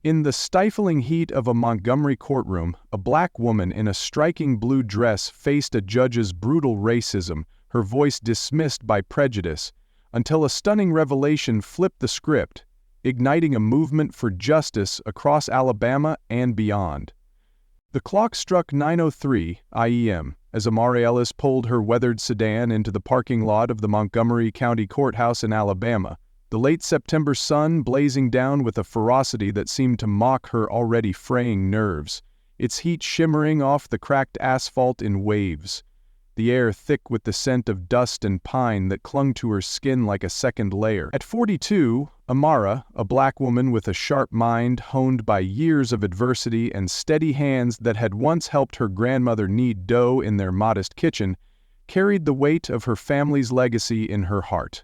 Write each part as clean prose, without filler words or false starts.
In the stifling heat of a Montgomery courtroom, a black woman in a striking blue dress faced a judge's brutal racism, her voice dismissed by prejudice, until a stunning revelation flipped the script, igniting a movement for justice across Alabama and beyond. The clock struck 9:03 IEM as Amara Ellis pulled her weathered sedan into the parking lot of the Montgomery County Courthouse in Alabama, the late September sun blazing down with a ferocity that seemed to mock her already fraying nerves, its heat shimmering off the cracked asphalt in waves, the air thick with the scent of dust and pine that clung to her skin like a second layer. At 42, Amara, a black woman with a sharp mind honed by years of adversity and steady hands that had once helped her grandmother knead dough in their modest kitchen, carried the weight of her family's legacy in her heart.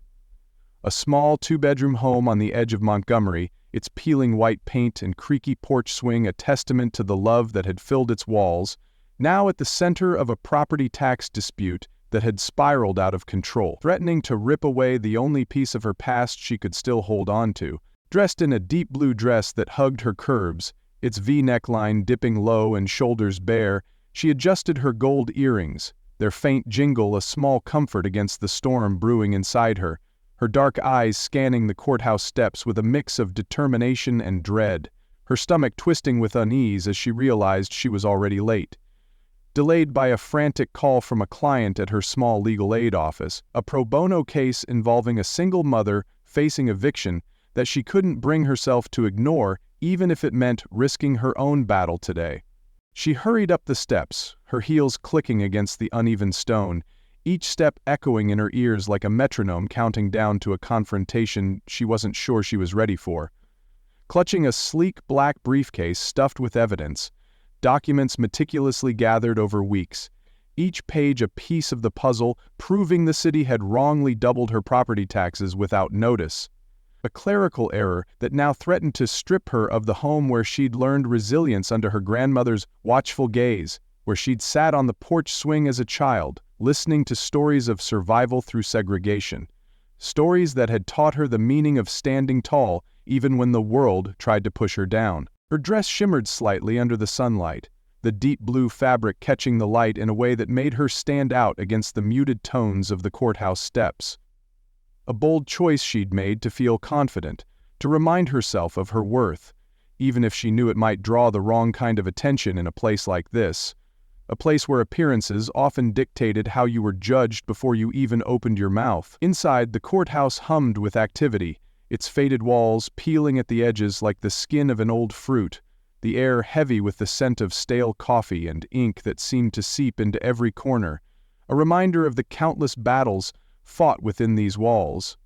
A small two-bedroom home on the edge of Montgomery, its peeling white paint and creaky porch swing a testament to the love that had filled its walls, now at the center of a property tax dispute that had spiraled out of control, threatening to rip away the only piece of her past she could still hold on to. Dressed in a deep blue dress that hugged her curves, its V-neckline dipping low and shoulders bare, she adjusted her gold earrings, their faint jingle a small comfort against the storm brewing inside her, her dark eyes scanning the courthouse steps with a mix of determination and dread, her stomach twisting with unease as she realized she was already late. Delayed by a frantic call from a client at her small legal aid office, a pro bono case involving a single mother facing eviction that she couldn't bring herself to ignore even if it meant risking her own battle today. She hurried up the steps, her heels clicking against the uneven stone, each step echoing in her ears like a metronome counting down to a confrontation she wasn't sure she was ready for. Clutching a sleek black briefcase stuffed with evidence, documents meticulously gathered over weeks, each page a piece of the puzzle proving the city had wrongly doubled her property taxes without notice. A clerical error that now threatened to strip her of the home where she'd learned resilience under her grandmother's watchful gaze, where she'd sat on the porch swing as a child, listening to stories of survival through segregation, stories that had taught her the meaning of standing tall even when the world tried to push her down. Her dress shimmered slightly under the sunlight, the deep blue fabric catching the light in a way that made her stand out against the muted tones of the courthouse steps. A bold choice she'd made to feel confident, to remind herself of her worth, even if she knew it might draw the wrong kind of attention in a place like this, a place where appearances often dictated how you were judged before you even opened your mouth. Inside, the courthouse hummed with activity, its faded walls peeling at the edges like the skin of an old fruit, the air heavy with the scent of stale coffee and ink that seemed to seep into every corner, a reminder of the countless battles fought within these walls.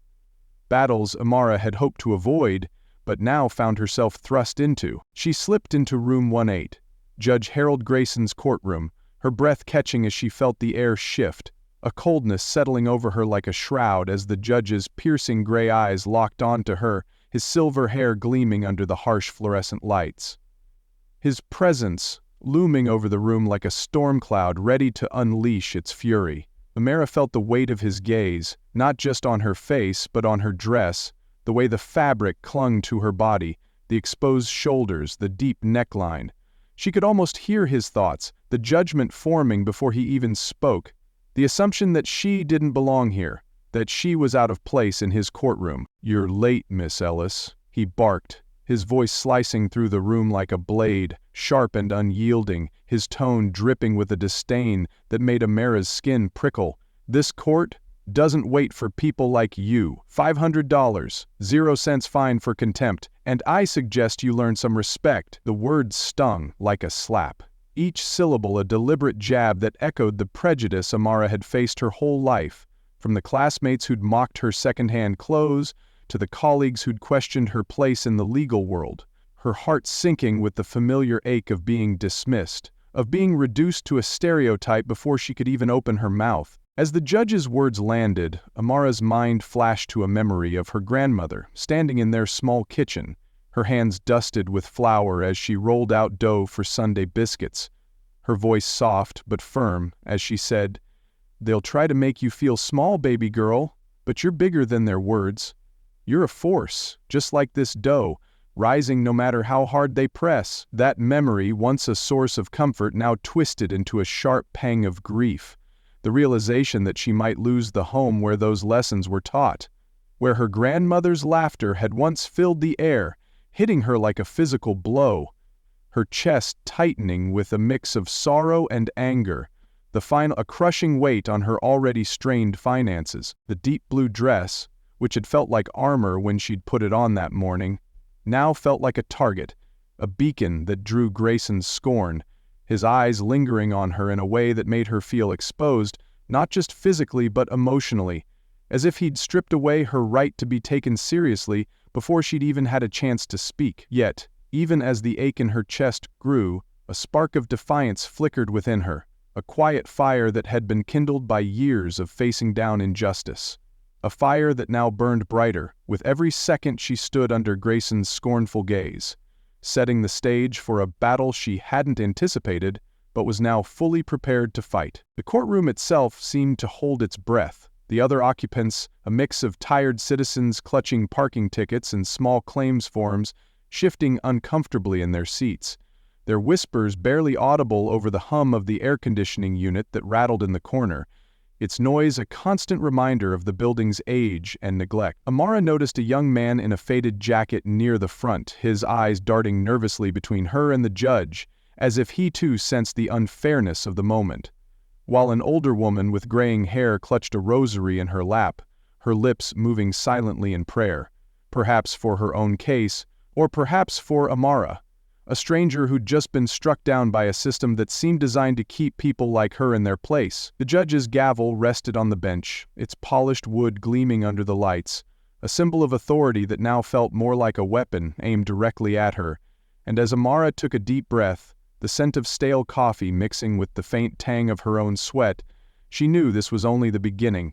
Battles Amara had hoped to avoid, but now found herself thrust into. She slipped into room 18, Judge Harold Grayson's courtroom, her breath catching as she felt the air shift, a coldness settling over her like a shroud as the judge's piercing gray eyes locked onto her, his silver hair gleaming under the harsh fluorescent lights. His presence, looming over the room like a storm cloud ready to unleash its fury. Amara felt the weight of his gaze, not just on her face but on her dress, the way the fabric clung to her body, the exposed shoulders, the deep neckline. She could almost hear his thoughts, the judgment forming before he even spoke, the assumption that she didn't belong here, that she was out of place in his courtroom. "You're late, Miss Ellis," he barked, his voice slicing through the room like a blade, sharp and unyielding, his tone dripping with a disdain that made Amara's skin prickle. "This court doesn't wait for people like you. $500, 0 cents fine for contempt, and I suggest you learn some respect." The words stung like a slap, each syllable a deliberate jab that echoed the prejudice Amara had faced her whole life, from the classmates who'd mocked her secondhand clothes to the colleagues who'd questioned her place in the legal world, her heart sinking with the familiar ache of being dismissed, of being reduced to a stereotype before she could even open her mouth. As the judge's words landed, Amara's mind flashed to a memory of her grandmother standing in their small kitchen, her hands dusted with flour as she rolled out dough for Sunday biscuits, her voice soft but firm as she said, "They'll try to make you feel small, baby girl, but you're bigger than their words. You're a force, just like this dough, rising no matter how hard they press. That memory, once a source of comfort, now twisted into a sharp pang of grief. The realization that she might lose the home where those lessons were taught, where her grandmother's laughter had once filled the air, hitting her like a physical blow. Her chest tightening with a mix of sorrow and anger, a crushing weight on her already strained finances. The deep blue dress, which had felt like armor when she'd put it on that morning, now felt like a target, a beacon that drew Grayson's scorn, his eyes lingering on her in a way that made her feel exposed, not just physically but emotionally, as if he'd stripped away her right to be taken seriously before she'd even had a chance to speak. Yet, even as the ache in her chest grew, a spark of defiance flickered within her, a quiet fire that had been kindled by years of facing down injustice. A fire that now burned brighter with every second she stood under Grayson's scornful gaze, setting the stage for a battle she hadn't anticipated but was now fully prepared to fight. The courtroom itself seemed to hold its breath. The other occupants, a mix of tired citizens clutching parking tickets and small claims forms, shifting uncomfortably in their seats, their whispers barely audible over the hum of the air conditioning unit that rattled in the corner, its noise a constant reminder of the building's age and neglect. Amara noticed a young man in a faded jacket near the front, his eyes darting nervously between her and the judge, as if he too sensed the unfairness of the moment, while an older woman with graying hair clutched a rosary in her lap, her lips moving silently in prayer, perhaps for her own case, or perhaps for Amara, a stranger who'd just been struck down by a system that seemed designed to keep people like her in their place. The judge's gavel rested on the bench, its polished wood gleaming under the lights, a symbol of authority that now felt more like a weapon aimed directly at her. And as Amara took a deep breath, the scent of stale coffee mixing with the faint tang of her own sweat, she knew this was only the beginning,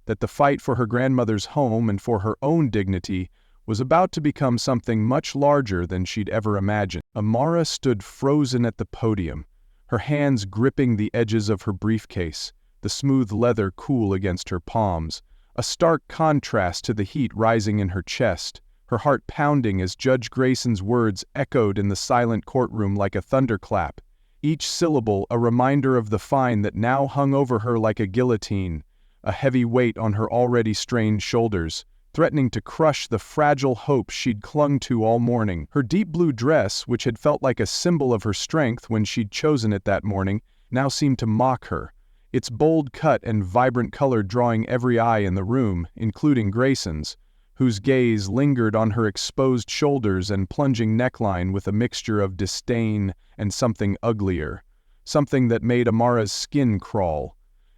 that the fight for her grandmother's home and for her own dignity was about to become something much larger than she'd ever imagined. Amara stood frozen at the podium, her hands gripping the edges of her briefcase, the smooth leather cool against her palms, a stark contrast to the heat rising in her chest, her heart pounding as Judge Grayson's words echoed in the silent courtroom like a thunderclap, each syllable a reminder of the fine that now hung over her like a guillotine, a heavy weight on her already strained shoulders, threatening to crush the fragile hope she'd clung to all morning. Her deep blue dress, which had felt like a symbol of her strength when she'd chosen it that morning, now seemed to mock her, its bold cut and vibrant color drawing every eye in the room, including Grayson's, whose gaze lingered on her exposed shoulders and plunging neckline with a mixture of disdain and something uglier, something that made Amara's skin crawl,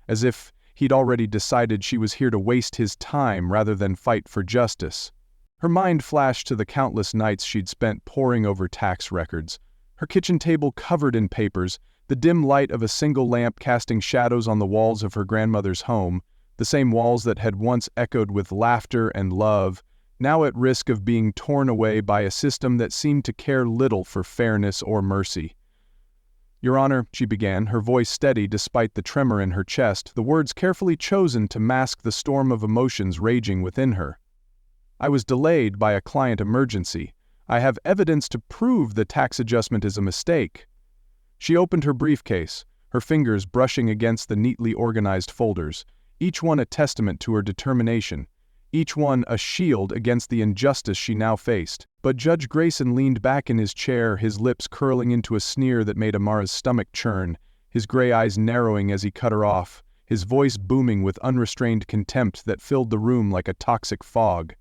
as if he'd already decided she was here to waste his time rather than fight for justice. Her mind flashed to the countless nights she'd spent poring over tax records, her kitchen table covered in papers, the dim light of a single lamp casting shadows on the walls of her grandmother's home, the same walls that had once echoed with laughter and love, now at risk of being torn away by a system that seemed to care little for fairness or mercy. "Your Honor," she began, her voice steady despite the tremor in her chest, the words carefully chosen to mask the storm of emotions raging within her. "I was delayed by a client emergency. I have evidence to prove the tax adjustment is a mistake." She opened her briefcase, her fingers brushing against the neatly organized folders, each one a testament to her determination, each one a shield against the injustice she now faced. But Judge Grayson leaned back in his chair, his lips curling into a sneer that made Amara's stomach churn, his gray eyes narrowing as he cut her off, his voice booming with unrestrained contempt that filled the room like a toxic fog.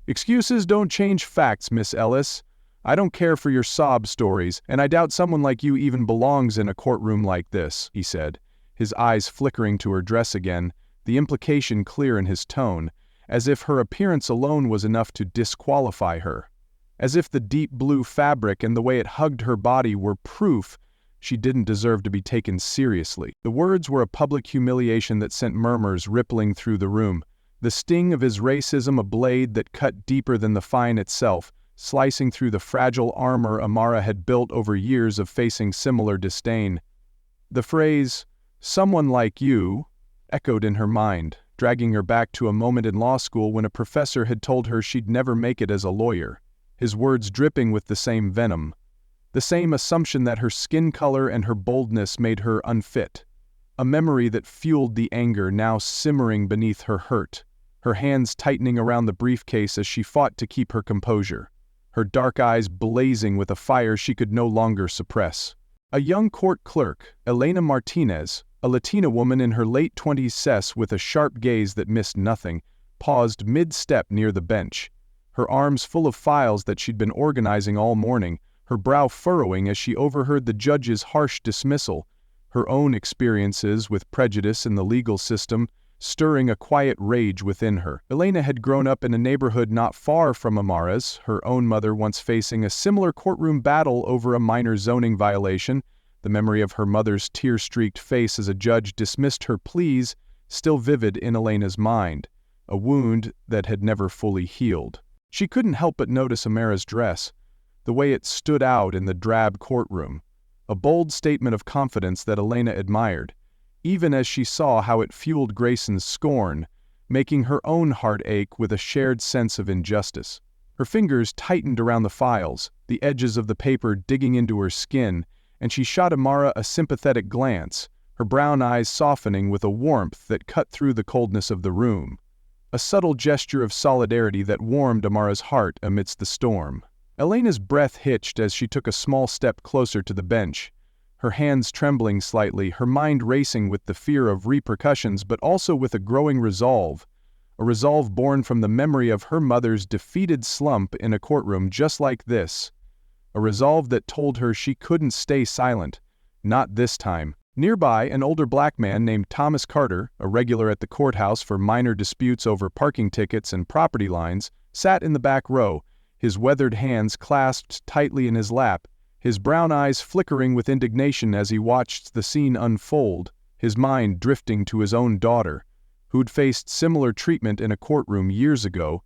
"Excuses don't change facts, Miss Ellis. I don't care for your sob stories, and I doubt someone like you even belongs in a courtroom like this," he said, his eyes flickering to her dress again, the implication clear in his tone, as if her appearance alone was enough to disqualify her, as if the deep blue fabric and the way it hugged her body were proof she didn't deserve to be taken seriously. The words were a public humiliation that sent murmurs rippling through the room, the sting of his racism a blade that cut deeper than the fine itself, slicing through the fragile armor Amara had built over years of facing similar disdain. The phrase, "someone like you," echoed in her mind, dragging her back to a moment in law school when a professor had told her she'd never make it as a lawyer. his words dripping with the same venom. The same assumption that her skin color and her boldness made her unfit. A memory that fueled the anger now simmering beneath her hurt, her hands tightening around the briefcase as she fought to keep her composure, her dark eyes blazing with a fire she could no longer suppress. A young court clerk, Elena Martinez, a Latina woman in her late 20s with a sharp gaze that missed nothing, paused mid-step near the bench, her arms full of files that she'd been organizing all morning, her brow furrowing as she overheard the judge's harsh dismissal, her own experiences with prejudice in the legal system stirring a quiet rage within her. Elena had grown up in a neighborhood not far from Amara's, her own mother once facing a similar courtroom battle over a minor zoning violation, the memory of her mother's tear-streaked face as a judge dismissed her pleas still vivid in Elena's mind, a wound that had never fully healed. She couldn't help but notice Amara's dress, the way it stood out in the drab courtroom, a bold statement of confidence that Elena admired, even as she saw how it fueled Grayson's scorn, making her own heart ache with a shared sense of injustice. Her fingers tightened around the files, the edges of the paper digging into her skin, and she shot Amara a sympathetic glance, her brown eyes softening with a warmth that cut through the coldness of the room. A subtle gesture of solidarity that warmed Amara's heart amidst the storm. Elena's breath hitched as she took a small step closer to the bench, her hands trembling slightly, her mind racing with the fear of repercussions but also with a growing resolve, a resolve born from the memory of her mother's defeated slump in a courtroom just like this, a resolve that told her she couldn't stay silent, not this time. Nearby, an older black man named Thomas Carter, a regular at the courthouse for minor disputes over parking tickets and property lines, sat in the back row, his weathered hands clasped tightly in his lap, his brown eyes flickering with indignation as he watched the scene unfold, his mind drifting to his own daughter, who'd faced similar treatment in a courtroom years ago,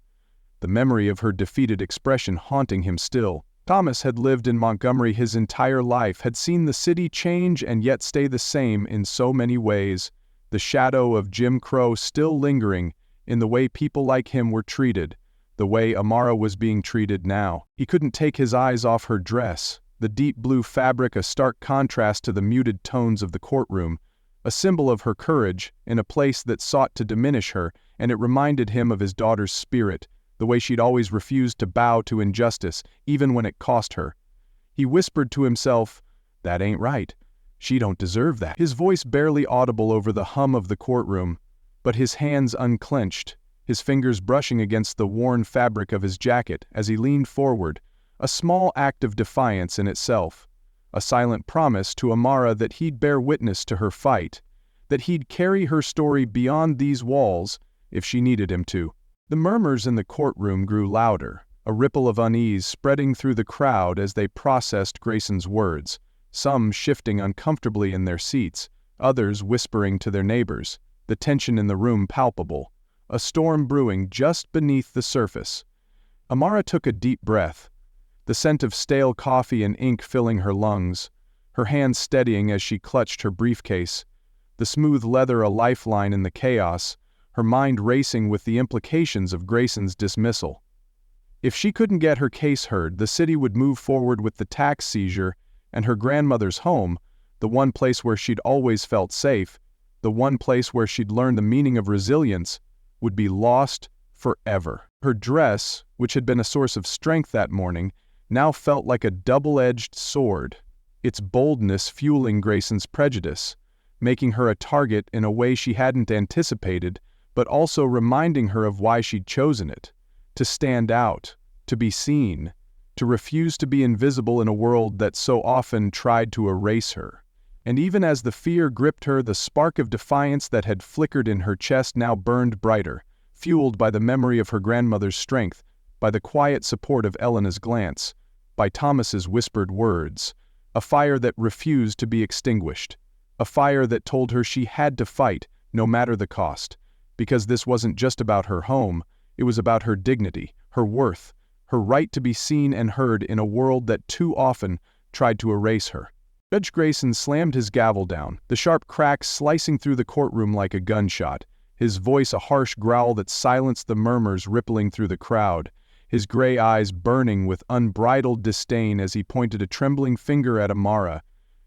the memory of her defeated expression haunting him still. Thomas had lived in Montgomery his entire life, had seen the city change and yet stay the same in so many ways, the shadow of Jim Crow still lingering in the way people like him were treated, the way Amara was being treated now. He couldn't take his eyes off her dress, the deep blue fabric a stark contrast to the muted tones of the courtroom, a symbol of her courage in a place that sought to diminish her, and it reminded him of his daughter's spirit, the way she'd always refused to bow to injustice, even when it cost her. He whispered to himself, "That ain't right. She don't deserve that." His voice barely audible over the hum of the courtroom, but his hands unclenched, his fingers brushing against the worn fabric of his jacket as he leaned forward, a small act of defiance in itself, a silent promise to Amara that he'd bear witness to her fight, that he'd carry her story beyond these walls if she needed him to. The murmurs in the courtroom grew louder, a ripple of unease spreading through the crowd as they processed Grayson's words, some shifting uncomfortably in their seats, others whispering to their neighbors, the tension in the room palpable, a storm brewing just beneath the surface. Amara took a deep breath, the scent of stale coffee and ink filling her lungs, her hands steadying as she clutched her briefcase, the smooth leather a lifeline in the chaos, her mind racing with the implications of Grayson's dismissal. If she couldn't get her case heard, the city would move forward with the tax seizure, and her grandmother's home, the one place where she'd always felt safe, the one place where she'd learned the meaning of resilience, would be lost forever. Her dress, which had been a source of strength that morning, now felt like a double-edged sword, its boldness fueling Grayson's prejudice, making her a target in a way she hadn't anticipated, but also reminding her of why she'd chosen it, to stand out, to be seen, to refuse to be invisible in a world that so often tried to erase her. And even as the fear gripped her, the spark of defiance that had flickered in her chest now burned brighter, fueled by the memory of her grandmother's strength, by the quiet support of Elena's glance, by Thomas's whispered words, a fire that refused to be extinguished, a fire that told her she had to fight, no matter the cost. Because this wasn't just about her home, it was about her dignity, her worth, her right to be seen and heard in a world that too often tried to erase her. Judge Grayson slammed his gavel down, the sharp crack slicing through the courtroom like a gunshot, his voice a harsh growl that silenced the murmurs rippling through the crowd. his gray eyes burning with unbridled disdain as he pointed a trembling finger at Amara,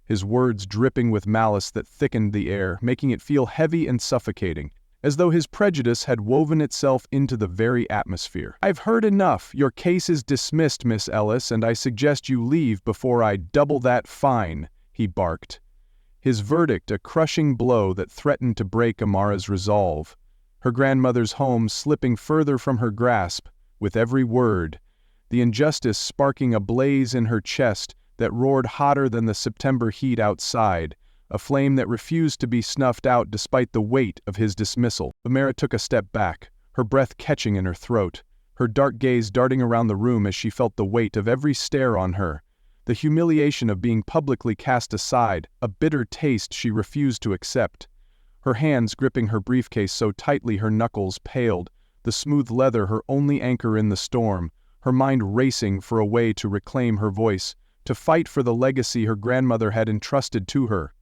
his words dripping with malice that thickened the air, making it feel heavy and suffocating, as though his prejudice had woven itself into the very atmosphere. "I've heard enough. Your case is dismissed, Miss Ellis, and I suggest you leave before I double that fine," he barked. His verdict a crushing blow that threatened to break Amara's resolve, her grandmother's home slipping further from her grasp with every word, the injustice sparking a blaze in her chest that roared hotter than the September heat outside, a flame that refused to be snuffed out despite the weight of his dismissal. Amara took a step back, her breath catching in her throat, her dark gaze darting around the room as she felt the weight of every stare on her, the humiliation of being publicly cast aside, a bitter taste she refused to accept. Her hands gripping her briefcase so tightly her knuckles paled, the smooth leather her only anchor in the storm, her mind racing for a way to reclaim her voice, to fight for the legacy her grandmother had entrusted to her.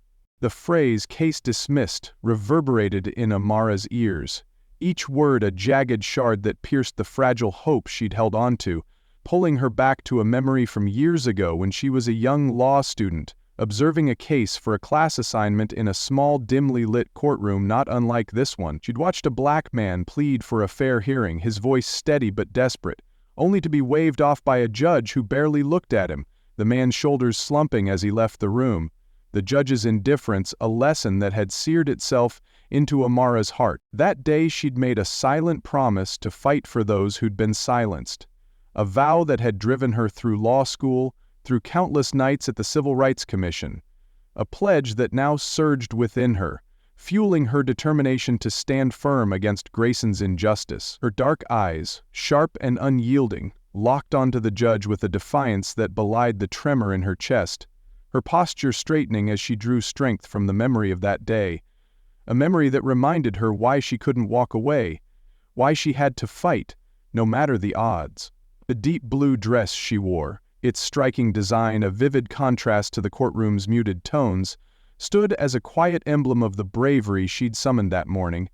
The phrase "case dismissed" reverberated in Amara's ears, each word a jagged shard that pierced the fragile hope she'd held onto, pulling her back to a memory from years ago when she was a young law student, observing a case for a class assignment in a small, dimly lit courtroom not unlike this one. She'd watched a black man plead for a fair hearing, his voice steady but desperate, only to be waved off by a judge who barely looked at him, the man's shoulders slumping as he left the room. The judge's indifference a lesson that had seared itself into Amara's heart. That day she'd made a silent promise to fight for those who'd been silenced. A vow that had driven her through law school, through countless nights at the Civil Rights Commission. A pledge that now surged within her, fueling her determination to stand firm against Grayson's injustice. Her dark eyes, sharp and unyielding, locked onto the judge with a defiance that belied the tremor in her chest, her posture straightening as she drew strength from the memory of that day, a memory that reminded her why she couldn't walk away, why she had to fight, no matter the odds. The deep blue dress she wore, its striking design a vivid contrast to the courtroom's muted tones, stood as a quiet emblem of the bravery she'd summoned that morning,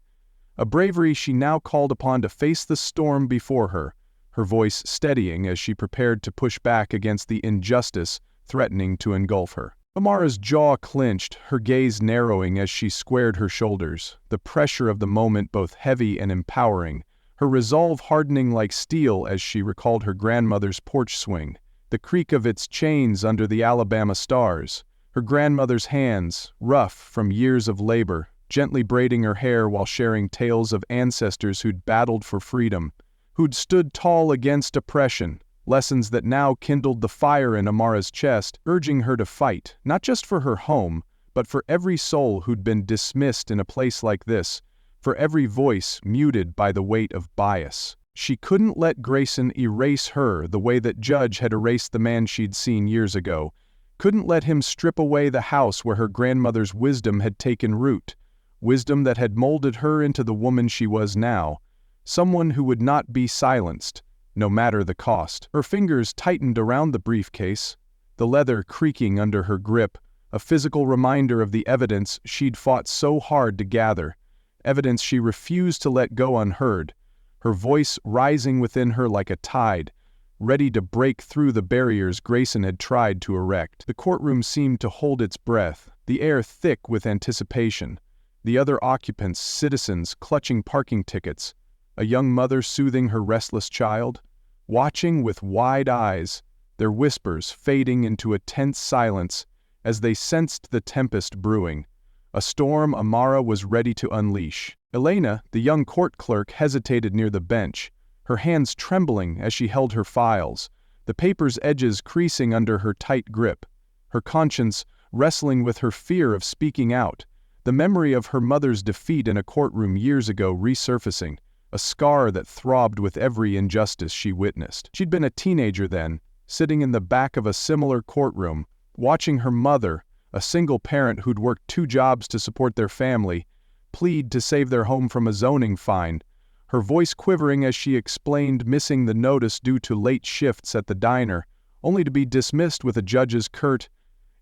a bravery she now called upon to face the storm before her voice steadying as she prepared to push back against the injustice threatening to engulf her. Amara's jaw clenched, her gaze narrowing as she squared her shoulders, the pressure of the moment both heavy and empowering, her resolve hardening like steel as she recalled her grandmother's porch swing, the creak of its chains under the Alabama stars, her grandmother's hands, rough from years of labor, gently braiding her hair while sharing tales of ancestors who'd battled for freedom, who'd stood tall against oppression, lessons that now kindled the fire in Amara's chest, urging her to fight, not just for her home, but for every soul who'd been dismissed in a place like this, for every voice muted by the weight of bias. She couldn't let Grayson erase her the way that Judge had erased the man she'd seen years ago, couldn't let him strip away the house where her grandmother's wisdom had taken root, wisdom that had molded her into the woman she was now, someone who would not be silenced, no matter the cost. Her fingers tightened around the briefcase, the leather creaking under her grip, a physical reminder of the evidence she'd fought so hard to gather, evidence she refused to let go unheard, her voice rising within her like a tide, ready to break through the barriers Grayson had tried to erect. The courtroom seemed to hold its breath, the air thick with anticipation, the other occupants citizens clutching parking tickets, a young mother soothing her restless child, watching with wide eyes, their whispers fading into a tense silence as they sensed the tempest brewing, a storm Amara was ready to unleash. Elena, the young court clerk, hesitated near the bench, her hands trembling as she held her files, the paper's edges creasing under her tight grip, her conscience wrestling with her fear of speaking out, the memory of her mother's defeat in a courtroom years ago resurfacing, a scar that throbbed with every injustice she witnessed. She'd been a teenager then, sitting in the back of a similar courtroom, watching her mother, a single parent who'd worked 2 jobs to support their family, plead to save their home from a zoning fine, her voice quivering as she explained missing the notice due to late shifts at the diner, only to be dismissed with a judge's curt,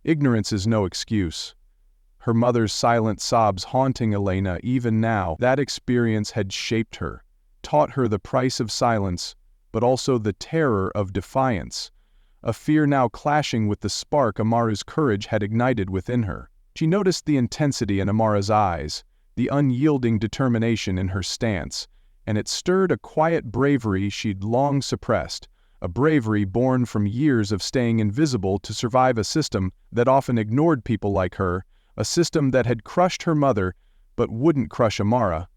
"Ignorance is no excuse." Her mother's silent sobs haunting Elena even now. That experience had shaped her, taught her the price of silence, but also the terror of defiance, a fear now clashing with the spark Amara's courage had ignited within her. She noticed the intensity in Amara's eyes, the unyielding determination in her stance, and it stirred a quiet bravery she'd long suppressed, a bravery born from years of staying invisible to survive a system that often ignored people like her, a system that had crushed her mother but wouldn't crush Amara.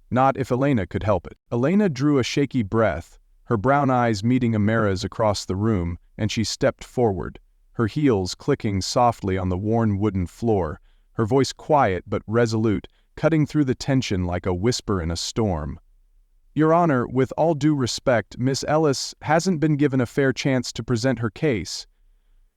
Not if Elena could help it. Elena drew a shaky breath, her brown eyes meeting Amara's across the room, and she stepped forward, her heels clicking softly on the worn wooden floor, her voice quiet but resolute, cutting through the tension like a whisper in a storm. "Your Honor, with all due respect, Miss Ellis hasn't been given a fair chance to present her case.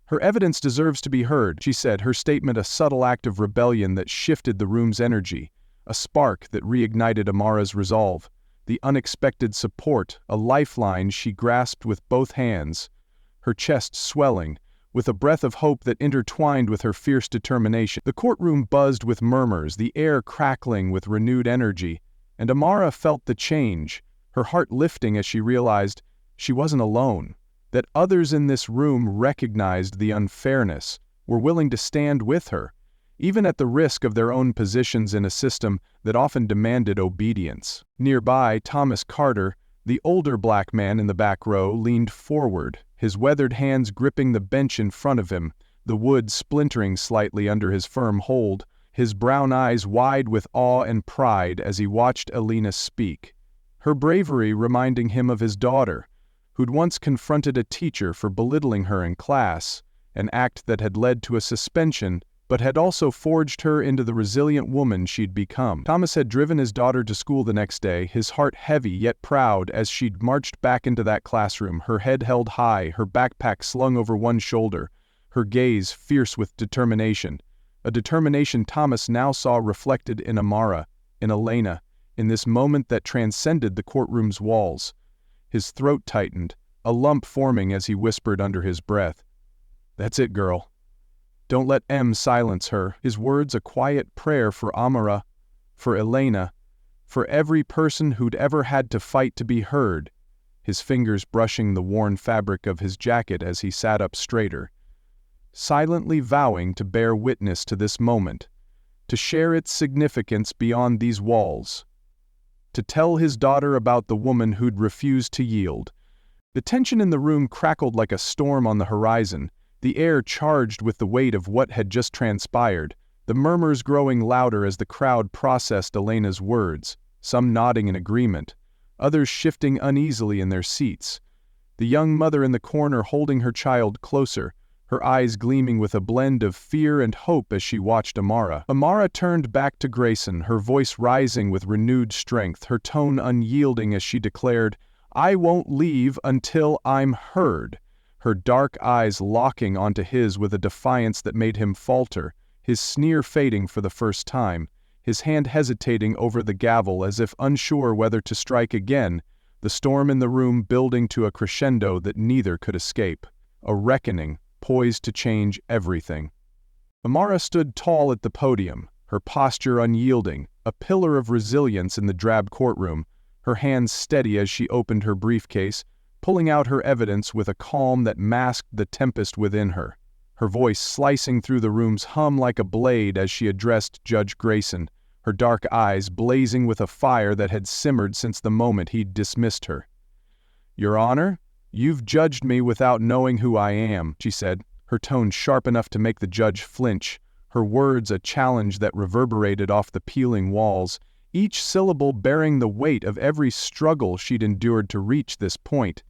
Her evidence deserves to be heard," she said, her statement a subtle act of rebellion that shifted the room's energy, a spark that reignited Amara's resolve, the unexpected support, a lifeline she grasped with both hands, her chest swelling, with a breath of hope that intertwined with her fierce determination. The courtroom buzzed with murmurs, the air crackling with renewed energy, and Amara felt the change, her heart lifting as she realized she wasn't alone, that others in this room recognized the unfairness, were willing to stand with her, even at the risk of their own positions in a system that often demanded obedience. Nearby, Thomas Carter, the older black man in the back row, leaned forward, his weathered hands gripping the bench in front of him, the wood splintering slightly under his firm hold, his brown eyes wide with awe and pride as he watched Elena speak, her bravery reminding him of his daughter, who'd once confronted a teacher for belittling her in class, an act that had led to a suspension but had also forged her into the resilient woman she'd become. Thomas had driven his daughter to school the next day, his heart heavy yet proud as she'd marched back into that classroom, her head held high, her backpack slung over one shoulder, her gaze fierce with determination. A determination Thomas now saw reflected in Amara, in Elena, in this moment that transcended the courtroom's walls. His throat tightened, a lump forming as he whispered under his breath, "That's it, girl. Don't let M silence her," his words a quiet prayer for Amara, for Elena, for every person who'd ever had to fight to be heard, his fingers brushing the worn fabric of his jacket as he sat up straighter, silently vowing to bear witness to this moment, to share its significance beyond these walls, to tell his daughter about the woman who'd refused to yield. The tension in the room crackled like a storm on the horizon, the air charged with the weight of what had just transpired, the murmurs growing louder as the crowd processed Elena's words, some nodding in agreement, others shifting uneasily in their seats. The young mother in the corner holding her child closer, her eyes gleaming with a blend of fear and hope as she watched Amara. Amara turned back to Grayson, her voice rising with renewed strength, her tone unyielding as she declared, "I won't leave until I'm heard," her dark eyes locking onto his with a defiance that made him falter, his sneer fading for the first time, his hand hesitating over the gavel as if unsure whether to strike again, the storm in the room building to a crescendo that neither could escape, a reckoning poised to change everything. Amara stood tall at the podium, her posture unyielding, a pillar of resilience in the drab courtroom, her hands steady as she opened her briefcase, pulling out her evidence with a calm that masked the tempest within her, her voice slicing through the room's hum like a blade as she addressed Judge Grayson, her dark eyes blazing with a fire that had simmered since the moment he'd dismissed her. "Your Honor, you've judged me without knowing who I am," she said, her tone sharp enough to make the judge flinch, her words a challenge that reverberated off the peeling walls, each syllable bearing the weight of every struggle she'd endured to reach this point,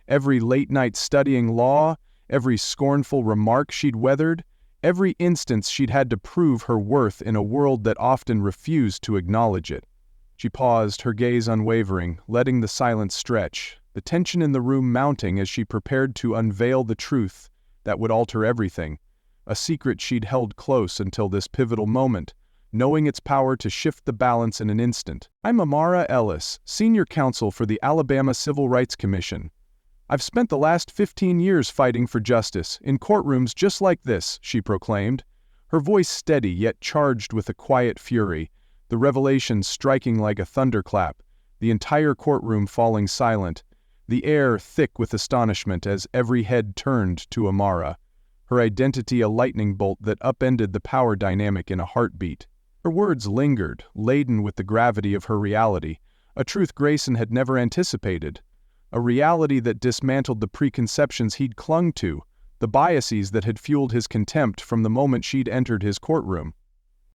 every late night studying law, every scornful remark she'd weathered, every instance she'd had to prove her worth in a world that often refused to acknowledge it. She paused, her gaze unwavering, letting the silence stretch, the tension in the room mounting as she prepared to unveil the truth that would alter everything, a secret she'd held close until this pivotal moment, knowing its power to shift the balance in an instant. "I'm Amara Ellis, Senior Counsel for the Alabama Civil Rights Commission. I've spent the last 15 years fighting for justice, in courtrooms just like this," she proclaimed, her voice steady yet charged with a quiet fury, the revelation striking like a thunderclap, the entire courtroom falling silent, the air thick with astonishment as every head turned to Amara, her identity a lightning bolt that upended the power dynamic in a heartbeat. Her words lingered, laden with the gravity of her reality, a truth Grayson had never anticipated, a reality that dismantled the preconceptions he'd clung to, the biases that had fueled his contempt from the moment she'd entered his courtroom.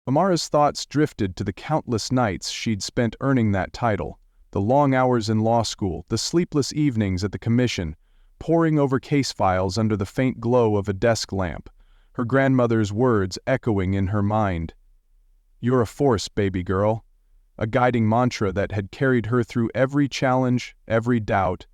Amara's thoughts drifted to the countless nights she'd spent earning that title, the long hours in law school, the sleepless evenings at the commission, poring over case files under the faint glow of a desk lamp, her grandmother's words echoing in her mind. "You're a force, baby girl," a guiding mantra that had carried her through every challenge, every doubt,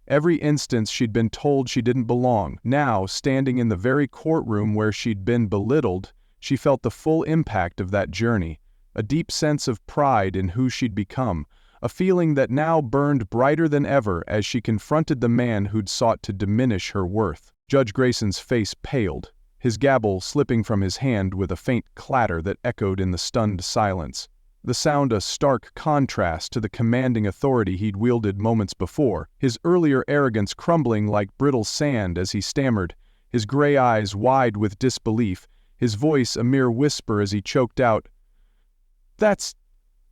every instance she'd been told she didn't belong. Now, standing in the very courtroom where she'd been belittled, she felt the full impact of that journey, a deep sense of pride in who she'd become, a feeling that now burned brighter than ever as she confronted the man who'd sought to diminish her worth. Judge Grayson's face paled, his gavel slipping from his hand with a faint clatter that echoed in the stunned silence, the sound a stark contrast to the commanding authority he'd wielded moments before, his earlier arrogance crumbling like brittle sand as he stammered, his gray eyes wide with disbelief, his voice a mere whisper as he choked out, "That's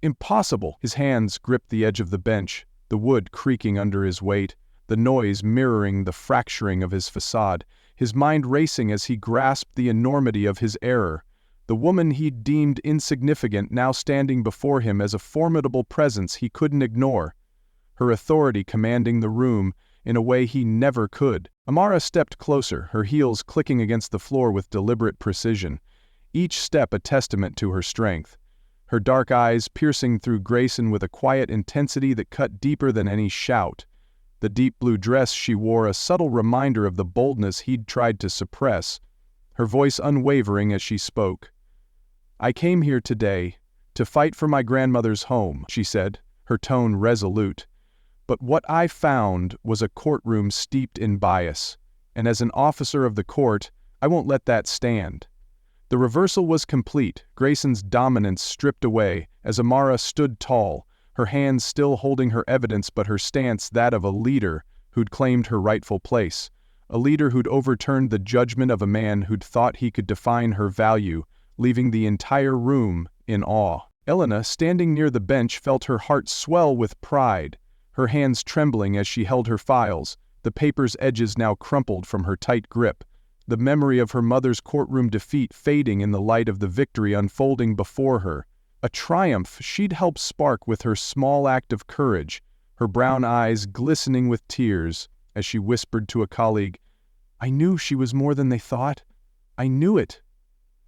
impossible." His hands gripped the edge of the bench, the wood creaking under his weight, the noise mirroring the fracturing of his facade, his mind racing as he grasped the enormity of his error. The woman he'd deemed insignificant now standing before him as a formidable presence he couldn't ignore, her authority commanding the room in a way he never could. Amara stepped closer, her heels clicking against the floor with deliberate precision, each step a testament to her strength, her dark eyes piercing through Grayson with a quiet intensity that cut deeper than any shout. The deep blue dress she wore a subtle reminder of the boldness he'd tried to suppress, her voice unwavering as she spoke. "I came here today to fight for my grandmother's home," she said, her tone resolute. "But what I found was a courtroom steeped in bias, and as an officer of the court, I won't let that stand." The reversal was complete, Grayson's dominance stripped away, as Amara stood tall, her hands still holding her evidence but her stance that of a leader who'd claimed her rightful place, a leader who'd overturned the judgment of a man who'd thought he could define her value, leaving the entire room in awe. Elena, standing near the bench, felt her heart swell with pride, her hands trembling as she held her files, the paper's edges now crumpled from her tight grip, the memory of her mother's courtroom defeat fading in the light of the victory unfolding before her, a triumph she'd helped spark with her small act of courage, her brown eyes glistening with tears as she whispered to a colleague, "I knew she was more than they thought. I knew it."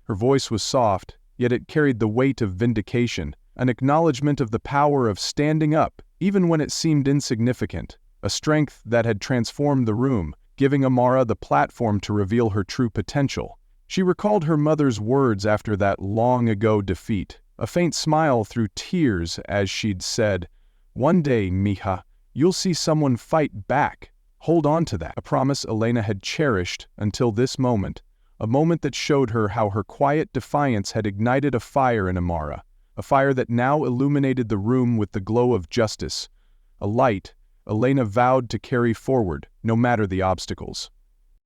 Her voice was soft, yet it carried the weight of vindication, an acknowledgement of the power of standing up, even when it seemed insignificant, a strength that had transformed the room, giving Amara the platform to reveal her true potential. She recalled her mother's words after that long-ago defeat, a faint smile through tears as she'd said, "One day, mija, you'll see someone fight back. Hold on to that." A promise Elena had cherished until this moment, a moment that showed her how her quiet defiance had ignited a fire in Amara, a fire that now illuminated the room with the glow of justice, a light Elena vowed to carry forward, no matter the obstacles.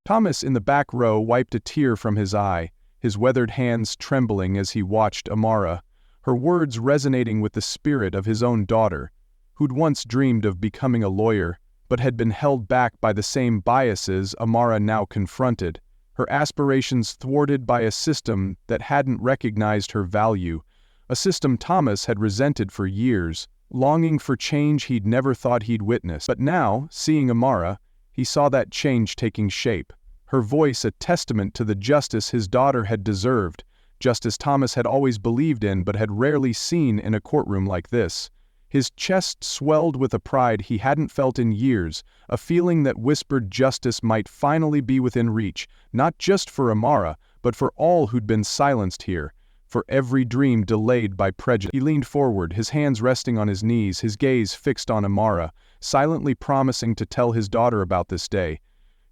Thomas in the back row wiped a tear from his eye, his weathered hands trembling as he watched Amara, her words resonating with the spirit of his own daughter, who'd once dreamed of becoming a lawyer, but had been held back by the same biases Amara now confronted, her aspirations thwarted by a system that hadn't recognized her value, a system Thomas had resented for years, longing for change he'd never thought he'd witness. But now, seeing Amara, he saw that change taking shape, her voice a testament to the justice his daughter had deserved, justice Thomas had always believed in but had rarely seen in a courtroom like this. His chest swelled with a pride he hadn't felt in years, a feeling that whispered justice might finally be within reach, not just for Amara, but for all who'd been silenced here, for every dream delayed by prejudice. He leaned forward, his hands resting on his knees, his gaze fixed on Amara, silently promising to tell his daughter about this day,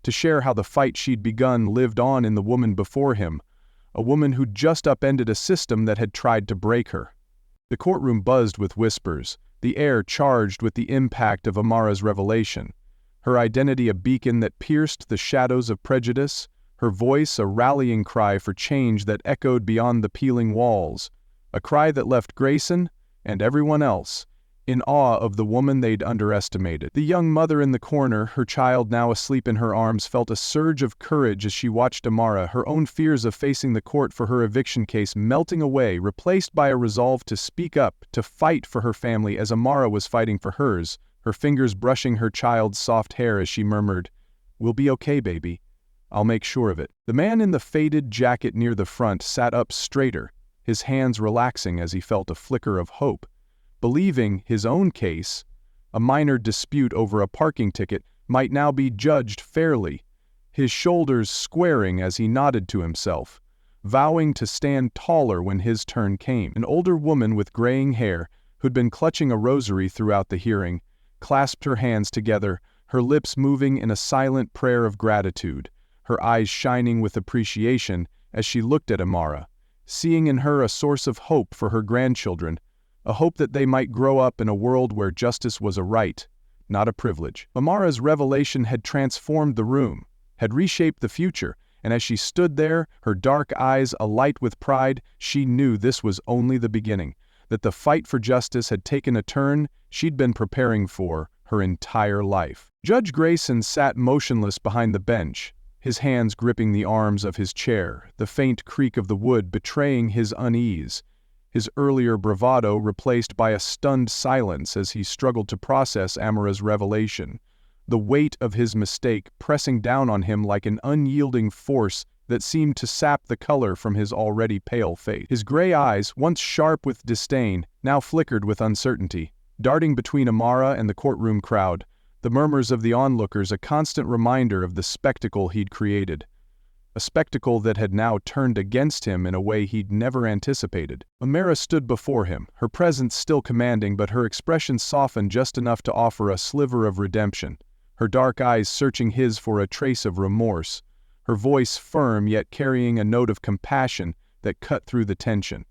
to share how the fight she'd begun lived on in the woman before him, a woman who'd just upended a system that had tried to break her. The courtroom buzzed with whispers, the air charged with the impact of Amara's revelation. her identity a beacon that pierced the shadows of prejudice, her voice a rallying cry for change that echoed beyond the peeling walls, a cry that left Grayson, and everyone else, in awe of the woman they'd underestimated. The young mother in the corner, her child now asleep in her arms, felt a surge of courage as she watched Amara, her own fears of facing the court for her eviction case melting away, replaced by a resolve to speak up, to fight for her family as Amara was fighting for hers, her fingers brushing her child's soft hair as she murmured, "We'll be okay, baby. I'll make sure of it." The man in the faded jacket near the front sat up straighter, his hands relaxing as he felt a flicker of hope. Believing his own case, a minor dispute over a parking ticket, might now be judged fairly, his shoulders squaring as he nodded to himself, vowing to stand taller when his turn came. An older woman with graying hair, who'd been clutching a rosary throughout the hearing, clasped her hands together, her lips moving in a silent prayer of gratitude, her eyes shining with appreciation as she looked at Amara, seeing in her a source of hope for her grandchildren, a hope that they might grow up in a world where justice was a right, not a privilege. Amara's revelation had transformed the room, had reshaped the future, and as she stood there, her dark eyes alight with pride, she knew this was only the beginning, that the fight for justice had taken a turn she'd been preparing for her entire life. Judge Grayson sat motionless behind the bench, his hands gripping the arms of his chair, the faint creak of the wood betraying his unease, his earlier bravado replaced by a stunned silence as he struggled to process Amara's revelation, the weight of his mistake pressing down on him like an unyielding force that seemed to sap the color from his already pale face. His gray eyes, once sharp with disdain, now flickered with uncertainty, darting between Amara and the courtroom crowd, the murmurs of the onlookers a constant reminder of the spectacle he'd created. A spectacle that had now turned against him in a way he'd never anticipated. Amara stood before him, her presence still commanding but her expression softened just enough to offer a sliver of redemption, her dark eyes searching his for a trace of remorse, her voice firm yet carrying a note of compassion that cut through the tension.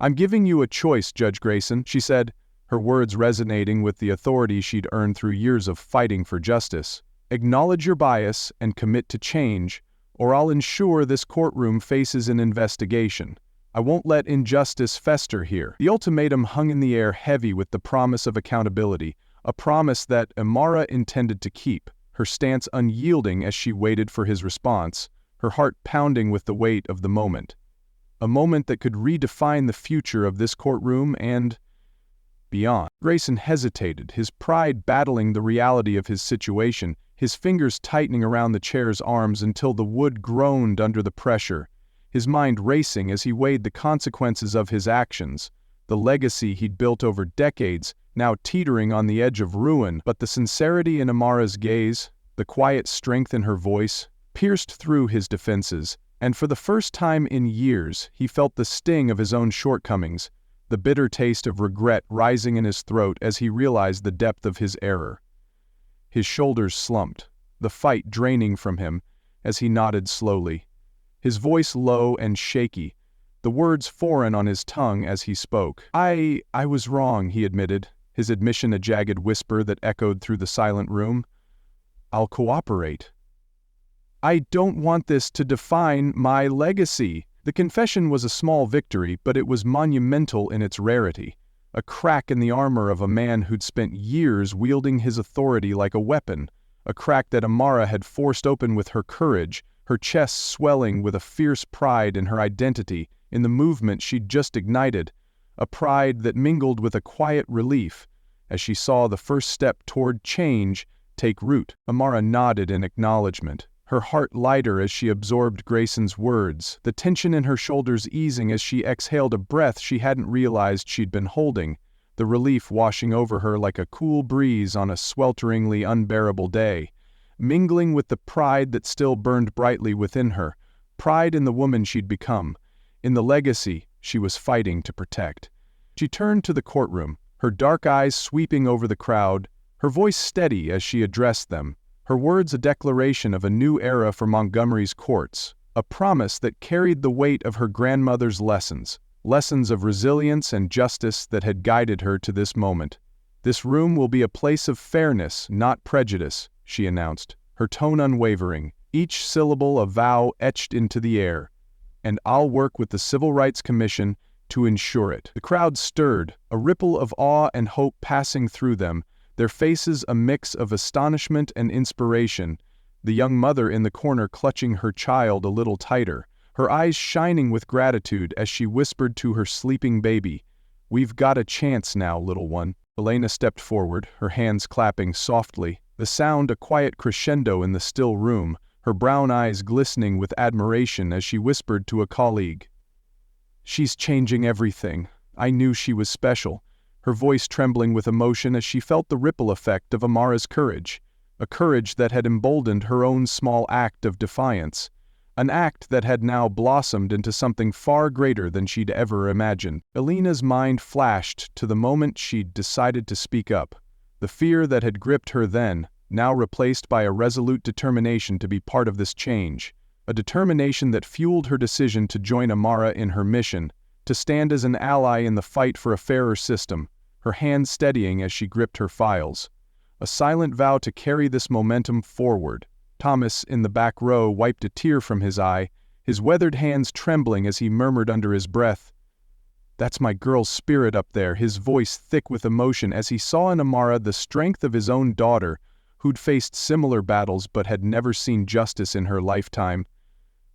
"I'm giving you a choice, Judge Grayson," she said, her words resonating with the authority she'd earned through years of fighting for justice. "Acknowledge your bias and commit to change, or I'll ensure this courtroom faces an investigation. I won't let injustice fester here." The ultimatum hung in the air heavy with the promise of accountability, a promise that Amara intended to keep, her stance unyielding as she waited for his response, her heart pounding with the weight of the moment. A moment that could redefine the future of this courtroom and beyond. Grayson hesitated, his pride battling the reality of his situation, his fingers tightening around the chair's arms until the wood groaned under the pressure, his mind racing as he weighed the consequences of his actions, the legacy he'd built over decades, now teetering on the edge of ruin. But the sincerity in Amara's gaze, the quiet strength in her voice, pierced through his defenses, and for the first time in years he felt the sting of his own shortcomings, the bitter taste of regret rising in his throat as he realized the depth of his error. His shoulders slumped, the fight draining from him, as he nodded slowly, his voice low and shaky, the words foreign on his tongue as he spoke. I was wrong," he admitted, his admission a jagged whisper that echoed through the silent room. "I'll cooperate. I don't want this to define my legacy." The confession was a small victory, but it was monumental in its rarity. A crack in the armor of a man who'd spent years wielding his authority like a weapon, a crack that Amara had forced open with her courage, her chest swelling with a fierce pride in her identity, in the movement she'd just ignited, a pride that mingled with a quiet relief as she saw the first step toward change take root. Amara nodded in acknowledgement, her heart lighter as she absorbed Grayson's words, the tension in her shoulders easing as she exhaled a breath she hadn't realized she'd been holding, the relief washing over her like a cool breeze on a swelteringly unbearable day, mingling with the pride that still burned brightly within her, pride in the woman she'd become, in the legacy she was fighting to protect. She turned to the courtroom, her dark eyes sweeping over the crowd, her voice steady as she addressed them, her words a declaration of a new era for Montgomery's courts, a promise that carried the weight of her grandmother's lessons of resilience and justice that had guided her to this moment. "This room will be a place of fairness, not prejudice," she announced, her tone unwavering, each syllable a vow etched into the air. "And I'll work with the Civil Rights Commission to ensure it." The crowd stirred, a ripple of awe and hope passing through them, their faces a mix of astonishment and inspiration, the young mother in the corner clutching her child a little tighter, her eyes shining with gratitude as she whispered to her sleeping baby, "We've got a chance now, little one." Elena stepped forward, her hands clapping softly, the sound a quiet crescendo in the still room, her brown eyes glistening with admiration as she whispered to a colleague, "She's changing everything. I knew she was special," her voice trembling with emotion as she felt the ripple effect of Amara's courage, a courage that had emboldened her own small act of defiance, an act that had now blossomed into something far greater than she'd ever imagined. Elena's mind flashed to the moment she'd decided to speak up, the fear that had gripped her then, now replaced by a resolute determination to be part of this change, a determination that fueled her decision to join Amara in her mission, to stand as an ally in the fight for a fairer system, her hands steadying as she gripped her files. A silent vow to carry this momentum forward. Thomas, in the back row, wiped a tear from his eye, his weathered hands trembling as he murmured under his breath, "That's my girl's spirit up there," his voice thick with emotion as he saw in Amara the strength of his own daughter, who'd faced similar battles but had never seen justice in her lifetime.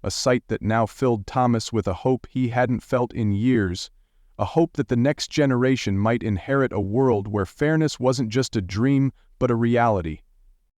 A sight that now filled Thomas with a hope he hadn't felt in years, a hope that the next generation might inherit a world where fairness wasn't just a dream but a reality.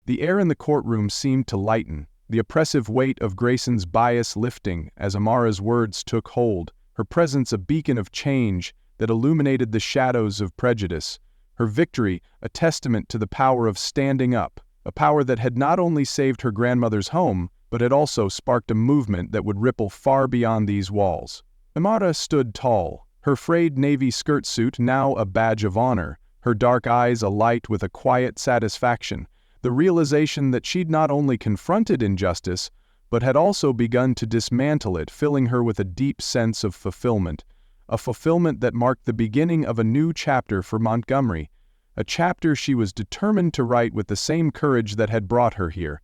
The air in the courtroom seemed to lighten, the oppressive weight of Grayson's bias lifting as Amara's words took hold, her presence a beacon of change that illuminated the shadows of prejudice, her victory a testament to the power of standing up, a power that had not only saved her grandmother's home, but had also sparked a movement that would ripple far beyond these walls. Amara stood tall, her frayed navy skirt suit now a badge of honor, her dark eyes alight with a quiet satisfaction, the realization that she'd not only confronted injustice, but had also begun to dismantle it, filling her with a deep sense of fulfillment, a fulfillment that marked the beginning of a new chapter for Montgomery, a chapter she was determined to write with the same courage that had brought her here.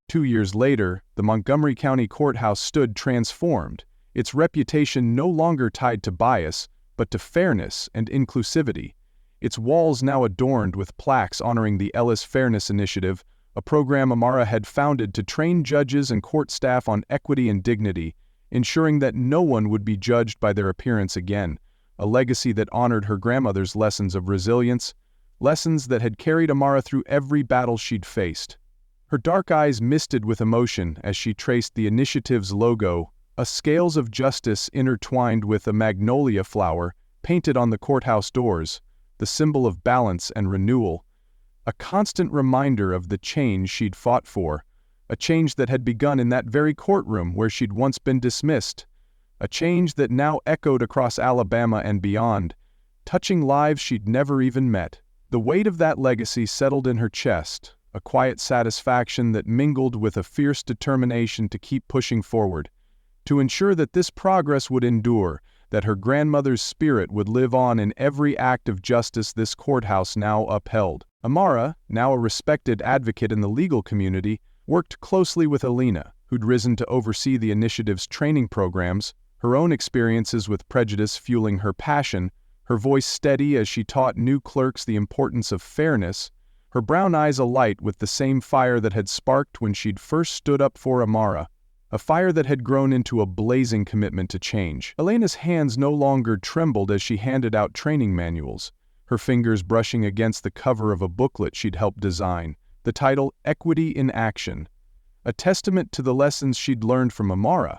2 years later, the Montgomery County Courthouse stood transformed, its reputation no longer tied to bias, but to fairness and inclusivity. Its walls now adorned with plaques honoring the Ellis Fairness Initiative, a program Amara had founded to train judges and court staff on equity and dignity, ensuring that no one would be judged by their appearance again, a legacy that honored her grandmother's lessons of resilience, lessons that had carried Amara through every battle she'd faced. Her dark eyes misted with emotion as she traced the initiative's logo, a scales of justice intertwined with a magnolia flower painted on the courthouse doors, the symbol of balance and renewal, a constant reminder of the change she'd fought for, a change that had begun in that very courtroom where she'd once been dismissed, a change that now echoed across Alabama and beyond, touching lives she'd never even met. The weight of that legacy settled in her chest, a quiet satisfaction that mingled with a fierce determination to keep pushing forward, to ensure that this progress would endure, that her grandmother's spirit would live on in every act of justice this courthouse now upheld. Amara, now a respected advocate in the legal community, worked closely with Elena, who'd risen to oversee the initiative's training programs, her own experiences with prejudice fueling her passion, her voice steady as she taught new clerks the importance of fairness, her brown eyes alight with the same fire that had sparked when she'd first stood up for Amara, a fire that had grown into a blazing commitment to change. Elena's hands no longer trembled as she handed out training manuals, her fingers brushing against the cover of a booklet she'd helped design, the title Equity in Action, a testament to the lessons she'd learned from Amara,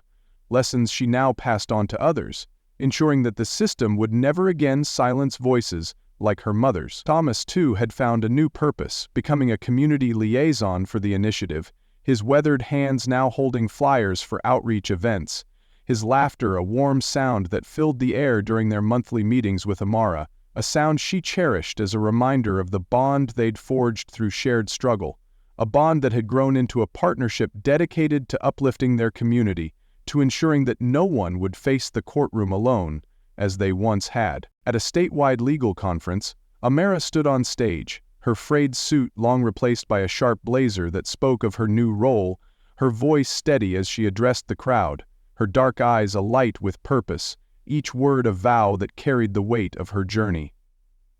lessons she now passed on to others, ensuring that the system would never again silence voices like her mother's. Thomas, too, had found a new purpose, becoming a community liaison for the initiative, his weathered hands now holding flyers for outreach events, his laughter a warm sound that filled the air during their monthly meetings with Amara, a sound she cherished as a reminder of the bond they'd forged through shared struggle, a bond that had grown into a partnership dedicated to uplifting their community, to ensuring that no one would face the courtroom alone, as they once had. At a statewide legal conference, Amara stood on stage, her frayed suit long replaced by a sharp blazer that spoke of her new role, her voice steady as she addressed the crowd, her dark eyes alight with purpose, each word a vow that carried the weight of her journey.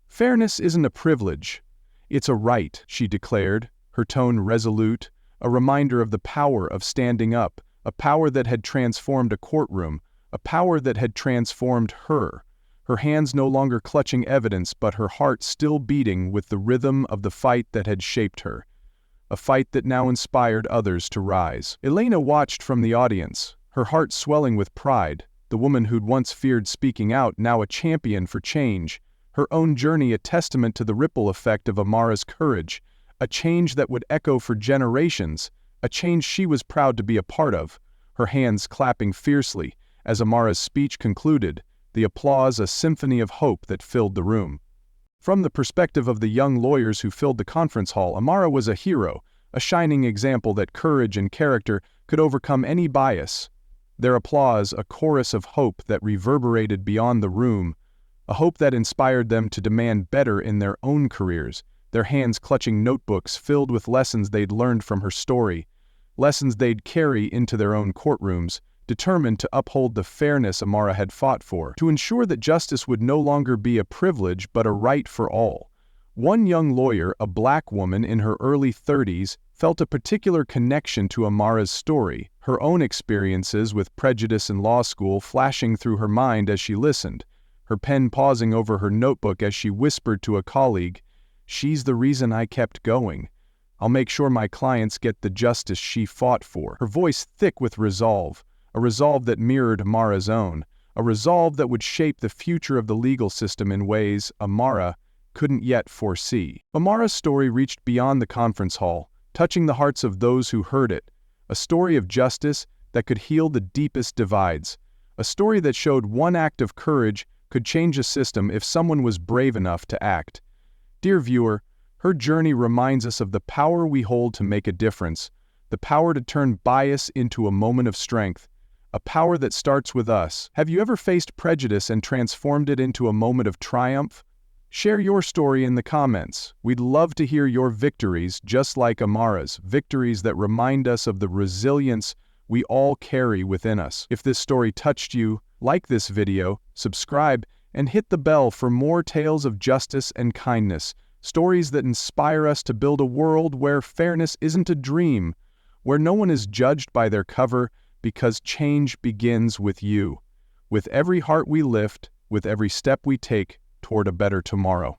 "Fairness isn't a privilege. It's a right," she declared, her tone resolute, a reminder of the power of standing up, a power that had transformed a courtroom, a power that had transformed her. Her hands no longer clutching evidence but her heart still beating with the rhythm of the fight that had shaped her. A fight that now inspired others to rise. Elena watched from the audience, her heart swelling with pride, the woman who'd once feared speaking out now a champion for change, her own journey a testament to the ripple effect of Amara's courage, a change that would echo for generations, a change she was proud to be a part of, her hands clapping fiercely as Amara's speech concluded, the applause a symphony of hope that filled the room. From the perspective of the young lawyers who filled the conference hall, Amara was a hero, a shining example that courage and character could overcome any bias. Their applause a chorus of hope that reverberated beyond the room, a hope that inspired them to demand better in their own careers, their hands clutching notebooks filled with lessons they'd learned from her story, lessons they'd carry into their own courtrooms, determined to uphold the fairness Amara had fought for, to ensure that justice would no longer be a privilege but a right for all. One young lawyer, a black woman in her early 30s, felt a particular connection to Amara's story, her own experiences with prejudice in law school flashing through her mind as she listened, her pen pausing over her notebook as she whispered to a colleague, "She's the reason I kept going. I'll make sure my clients get the justice she fought for." Her voice thick with resolve, a resolve that mirrored Amara's own, a resolve that would shape the future of the legal system in ways Amara couldn't yet foresee. Amara's story reached beyond the conference hall, touching the hearts of those who heard it, a story of justice that could heal the deepest divides, a story that showed one act of courage could change a system if someone was brave enough to act. Dear viewer, her journey reminds us of the power we hold to make a difference, the power to turn bias into a moment of strength, a power that starts with us. Have you ever faced prejudice and transformed it into a moment of triumph? Share your story in the comments. We'd love to hear your victories, just like Amara's, victories that remind us of the resilience we all carry within us. If this story touched you, like this video, subscribe, and hit the bell for more tales of justice and kindness, stories that inspire us to build a world where fairness isn't a dream, where no one is judged by their cover, because change begins with you. With every heart we lift, with every step we take toward a better tomorrow.